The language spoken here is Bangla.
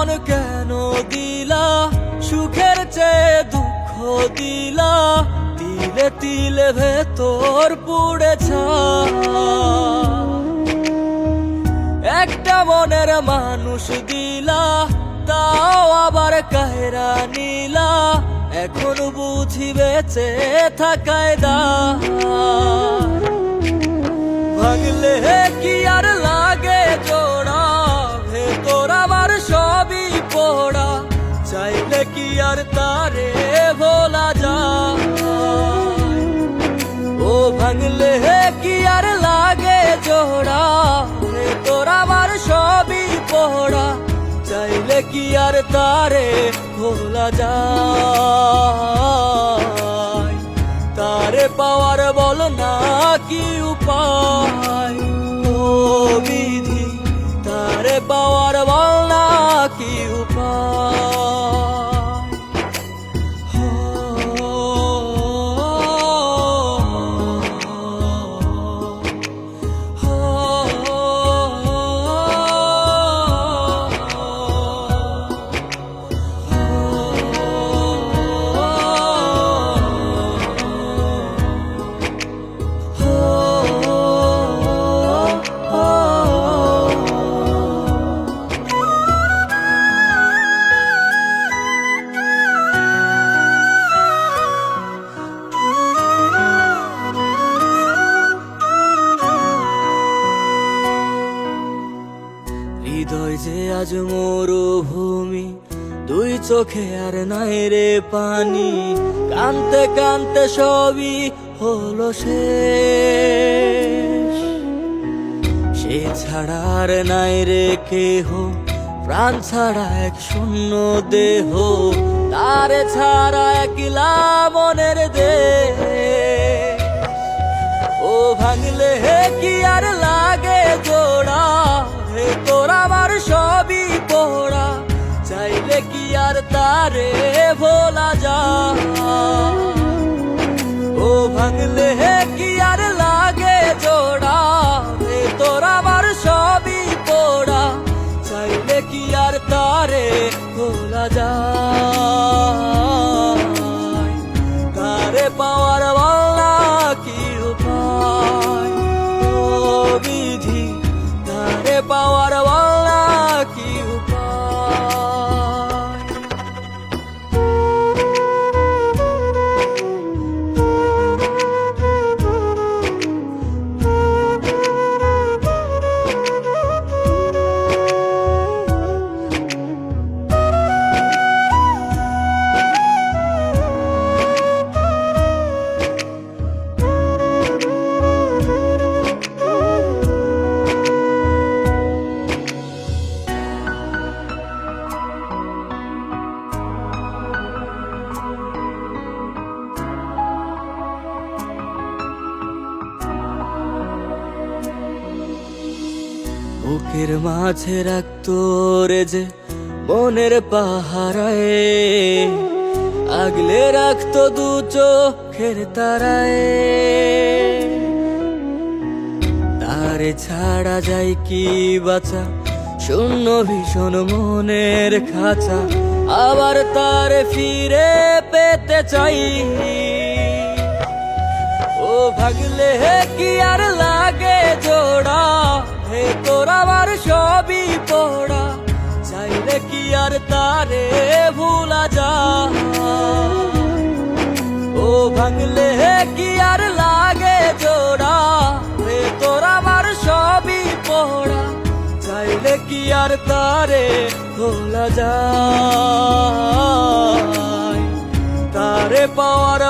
মন কেন দিলা, সুখের চেয়ে দুঃখ দিলা, তিলে তিলে ভেতর পুড়েছা। একটা মনের মানুষ দিলা, তাও আবার কায়রা নিলা, এখন বুঝি বেঁচে থাকায় দা। ভাঙলে কি আর লাগে জোড়া, ভেতর আমার সবই পোড়া, চাইলে কি আর তারে ভোলা যায়। ও ভাঙলে কি আর লাগে জোড়া, ভেতর আমার সবই পোড়া, চাইলে কি আর তারে ভোলা যায়। তারে পাওয়ার বল না কি উপায়, ও বিধি তারে পাওয়ার বল না কি উপায়। হৃদয় যে আজ মরুভূমি, দুই চোখে আর নাই রে পানি, কানতে কানতে সবই হলো শেষ। সে ছাড়া আর নাই রে কেহ, প্রাণ ছাড়া এক শূন্য দেহ, তারে ছাড়া একলা মনের দেহ। ও ভাঙলে কি আর লাগে জোড়া, ভেতর আমার সবই পোড়া, চাইলে কি আর তারে ভোলা যায়। ও ভাঙলে কি আর লাগে জোড়া, ভেতর আমার সবই পোড়া, চাইলে কি আর তারে ভোলা যায়। তারে পাওয়ার বল না কি উপায়, ও বিধি তারে পাওয়ার বল না কি উপায়। বুকের মাঝে রাখতো রে যে মনের পাহারায়, আগলে রাখতো দু চোখের তারায়। তারে ছাড়া যায় কি বাঁচা, শূন্য ভীষণ মনের খাঁচা, আবার তারে ফিরে পেতে চাই। ও ভাগলে কি আর লাগে জোড়া, ভেতর আমার সবই পোড়া, চাইলে কি আর তারে ভুলা যায়। ও ভাঙলে কি আর লাগে জোড়া, ভেতর আমার সবই পোড়া, চাইলে কি আর তারে ভোলা যায়। তারে পাওয়ার